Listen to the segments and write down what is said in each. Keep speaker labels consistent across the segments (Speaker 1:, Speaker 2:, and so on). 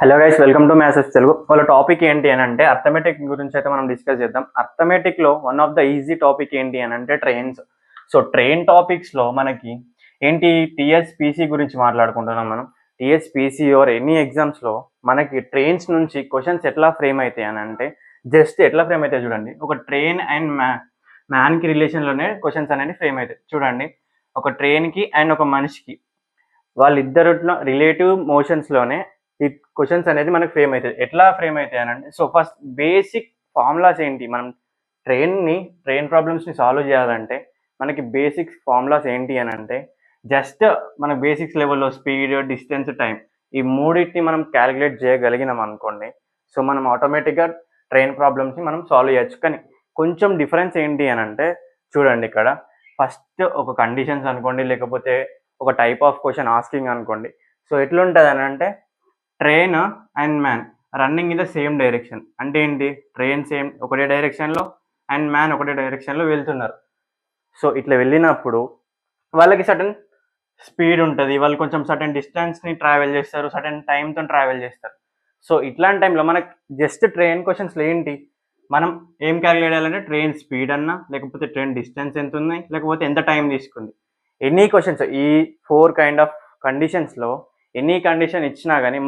Speaker 1: Hello guys, welcome to maths Telugu. వాళ్ళ topic ఏంటి అని అంటే అర్థమెటిక్ గురించి అయితే మనం డిస్కస్ చేద్దాం. అర్థమెటిక్లో one of the easy topic ఏంటి అని అంటే ట్రైన్స్. సో ట్రైన్ టాపిక్స్లో మనకి ఏంటి టీఎస్పీసీ గురించి మాట్లాడుకుంటున్నాం మనం. టీఎస్పీసీ ఆర్ ఎనీ ఎగ్జామ్స్లో మనకి ట్రైన్స్ నుంచి క్వశ్చన్స్ ఎట్లా ఫ్రేమ్ అవుతాయి అని అంటే జస్ట్ ఎట్లా ఫ్రేమ్ అవుతాయి చూడండి. ఒక ట్రైన్ అండ్ మ్యాన్కి రిలేషన్లోనే క్వశ్చన్స్ అనేది ఫ్రేమ్ అవుతాయి చూడండి. ఒక ట్రైన్కి అండ్ ఒక మనిషికి వాళ్ళిద్దరు రిలేటివ్ మోషన్స్లోనే ఈ క్వశ్చన్స్ అనేది మనకు ఫ్రేమ్ అవుతుంది. ఎట్లా ఫ్రేమ్ అవుతాయి అని అంటే, సో ఫస్ట్ బేసిక్ ఫార్ములాస్ ఏంటి, మనం ట్రైన్ ప్రాబ్లమ్స్ని సాల్వ్ చేయాలంటే మనకి బేసిక్ ఫార్ములాస్ ఏంటి అని అంటే జస్ట్ మన బేసిక్స్ లెవెల్లో స్పీడ్, డిస్టెన్స్, టైం ఈ మూడింటిని మనం క్యాలిక్యులేట్ చేయగలిగినాం అనుకోండి, సో మనం ఆటోమేటిక్గా ట్రైన్ ప్రాబ్లమ్స్ని మనం సాల్వ్ చేయొచ్చు. కానీ కొంచెం డిఫరెన్స్ ఏంటి అని అంటే చూడండి, ఇక్కడ ఫస్ట్ ఒక కండిషన్స్ అనుకోండి, లేకపోతే ఒక టైప్ ఆఫ్ క్వశ్చన్ ఆస్కింగ్ అనుకోండి. సో ఎట్లుంటుంది అని అంటే train and man running in the same direction. అంటే ఏంటి, ట్రైన్ సేమ్ ఒకటే డైరెక్షన్లో అండ్ మ్యాన్ ఒకటే డైరెక్షన్లో వెళ్తున్నారు. సో ఇట్లా వెళ్ళినప్పుడు వాళ్ళకి సడన్ స్పీడ్ ఉంటుంది, వాళ్ళు కొంచెం సడన్ డిస్టెన్స్ని ట్రావెల్ చేస్తారు, సడన్ టైంతో ట్రావెల్ చేస్తారు. సో ఇట్లాంటి టైంలో మనకి జస్ట్ ట్రైన్ క్వశ్చన్స్లో ఏంటి, మనం ఏం క్యాలిక్యులేట్ చేయాలంటే ట్రైన్ స్పీడ్ అన్నా, లేకపోతే ట్రైన్ డిస్టెన్స్ ఎంత ఉన్నాయి, లేకపోతే ఎంత టైం తీసుకుంది. ఎనీ క్వశ్చన్స్ ఈ 4 కైండ్ ఆఫ్ కండిషన్స్లో ఎనీ కండిషన్ ఇచ్చినా కానీ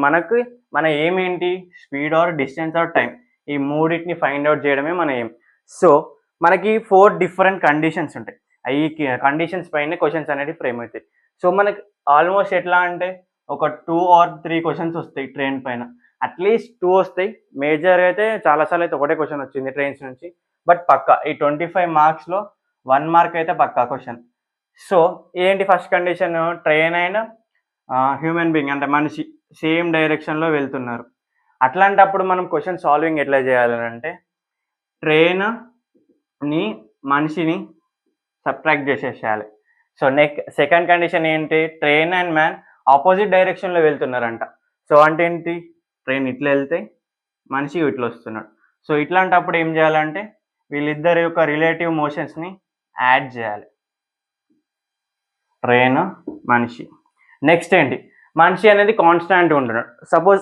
Speaker 1: మన ఏమేంటి, speed or distance or time ఈ మూడింటిని ఫైండ్ అవుట్ చేయడమే మన ఏం. సో మనకి 4 డిఫరెంట్ కండిషన్స్ ఉంటాయి. ఈ కండిషన్స్ పైన క్వశ్చన్స్ అనేది ఫ్రేమ్ అవుతాయి. సో మనకి ఆల్మోస్ట్ ఎట్లా అంటే ఒక 2 ఆర్ 3 క్వశ్చన్స్ వస్తాయి ట్రైన్ పైన, అట్లీస్ట్ 2 వస్తాయి. మేజర్ అయితే చాలాసార్లు అయితే ఒకటే క్వశ్చన్ వచ్చింది ట్రైన్స్ నుంచి. బట్ పక్కా ఈ 25 మార్క్స్లో 1 మార్క్ అయితే పక్కా క్వశ్చన్. సో ఏంటి ఫస్ట్ కండిషన్, ట్రైన్ అయినా హ్యూమన్ బీయింగ్ అంటే మనిషి సేమ్ డైరెక్షన్లో వెళ్తున్నారు. అట్లాంటప్పుడు మనం క్వశ్చన్ సాల్వింగ్ ఎట్లా చేయాలంటే ట్రైన్ని మనిషిని సబ్ట్రాక్ట్ చేసేసేయాలి. సో సెకండ్ కండిషన్ ఏంటి, ట్రైన్ అండ్ మ్యాన్ ఆపోజిట్ డైరెక్షన్లో వెళ్తున్నారంట. సో అంటే ఏంటి, ట్రైన్ ఇట్లా వెళ్తే మనిషి ఇట్లా వస్తున్నాడు. సో ఇట్లాంటప్పుడు ఏం చేయాలంటే వీళ్ళిద్దరి యొక్క రిలేటివ్ మోషన్స్ని యాడ్ చేయాలి, ట్రైన్ మనిషి. నెక్స్ట్ ఏంటి, మనిషి అనేది కాన్స్టాంట్ ఉంటున్నాడు. సపోజ్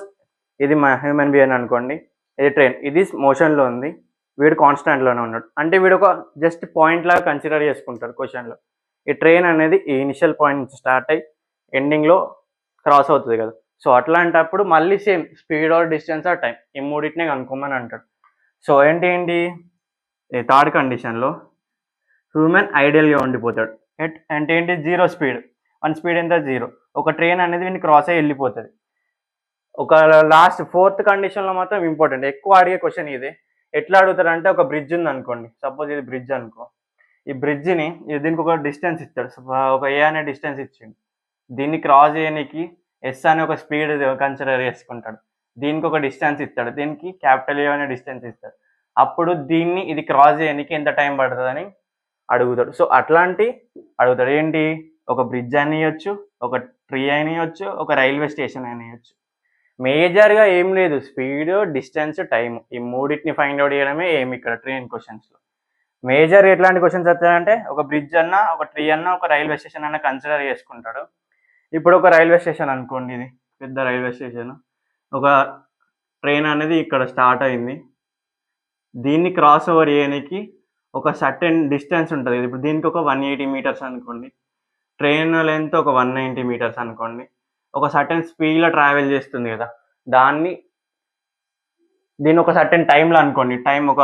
Speaker 1: ఇది మా హ్యూమన్ బీయింగ్ అనుకోండి, ఇది ట్రైన్, ఇది మోషన్లో ఉంది, వీడు కాన్స్టాంట్లోనే ఉన్నాడు. అంటే వీడు ఒక జస్ట్ పాయింట్ లాగా కన్సిడర్ చేసుకుంటాడు క్వశ్చన్లో. ఈ ట్రైన్ అనేది ఈ ఇనిషియల్ పాయింట్ నుంచి స్టార్ట్ అయ్యి ఎండింగ్లో క్రాస్ అవుతుంది కదా. సో అట్లాంటప్పుడు మళ్ళీ same speed or distance or time ఈ మూడింటినే కనుక్కోమని అంటాడు. సో ఏంటి థర్డ్ కండిషన్లో హ్యూమన్ ఐడియల్గా ఉండిపోతాడు. అంటే ఏంటి, జీరో స్పీడ్, వన్ స్పీడ్ ఎంత, జీరో. ఒక ట్రైన్ అనేది వీడిని క్రాస్ అయ్యి వెళ్ళిపోతుంది. ఒక లాస్ట్ ఫోర్త్ కండిషన్లో మాత్రం ఇంపార్టెంట్, ఎక్కువ అడిగే క్వశ్చన్ ఇది. ఎట్లా అడుగుతారంటే ఒక బ్రిడ్జ్ ఉంది అనుకోండి, సపోజ్ ఇది బ్రిడ్జ్ అనుకో, ఈ బ్రిడ్జిని దీనికి ఒక డిస్టెన్స్ ఇస్తాడు, ఒక ఏ అనే డిస్టెన్స్ ఇచ్చిండు. దీన్ని క్రాస్ చేయడానికి ఎస్ అనే ఒక స్పీడ్ కన్సిడర్ చేసుకుంటాడు. దీనికి ఒక డిస్టెన్స్ ఇస్తాడు, దీనికి క్యాపిటల్ ఏ అనే డిస్టెన్స్ ఇస్తాడు. అప్పుడు దీన్ని ఇది క్రాస్ చేయడానికి ఎంత టైం పడుతుందని అడుగుతాడు. సో అట్లాంటి అడుగుతాడు ఏంటి, ఒక బ్రిడ్జ్ అని ఇవ్వచ్చు, ఒక ట్రీ అని ఇవ్వచ్చు, ఒక రైల్వే స్టేషన్ అని ఇవ్వచ్చు. మేజర్గా ఏం లేదు, స్పీడ్, డిస్టెన్స్, టైం ఈ మూడింటిని ఫైండ్ అవుట్ చేయడమే ఏమి ఇక్కడ ట్రైన్ క్వశ్చన్స్లో. మేజర్ ఎట్లాంటి క్వశ్చన్స్ వస్తాయంటే ఒక బ్రిడ్జ్ అన్నా, ఒక ట్రీ అన్నా, ఒక రైల్వే స్టేషన్ అన్నా కన్సిడర్ చేసుకుంటాడు. ఇప్పుడు ఒక రైల్వే స్టేషన్ అనుకోండి, ఇది పెద్ద రైల్వే స్టేషన్, ఒక ట్రైన్ అనేది ఇక్కడ స్టార్ట్ అయింది, దీన్ని క్రాస్ ఓవర్ చేయడానికి ఒక సర్టెన్ డిస్టెన్స్ ఉంటుంది. ఇప్పుడు దీనికి ఒక 180 మీటర్స్ అనుకోండి, ట్రైన్ లెంత్ ఒక 190 మీటర్స్ అనుకోండి. ఒక సర్టెన్ స్పీడ్లో ట్రావెల్ చేస్తుంది కదా, దీన్ని ఒక సర్టెన్ టైంలో అనుకోండి, టైం ఒక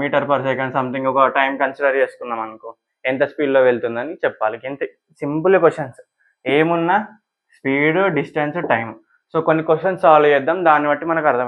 Speaker 1: మీటర్ పర్ సెకండ్ సంథింగ్ ఒక టైం కన్సిడర్ చేసుకున్నాం అనుకో, ఎంత స్పీడ్లో వెళ్తుందని చెప్పాలి. ఎంత సింపుల్ క్వశ్చన్స్, ఏమున్నా స్పీడ్, డిస్టెన్స్, టైం. సో కొన్ని క్వశ్చన్స్ సాల్వ్ చేద్దాం, దాన్ని బట్టి మనకు అర్థమైంది.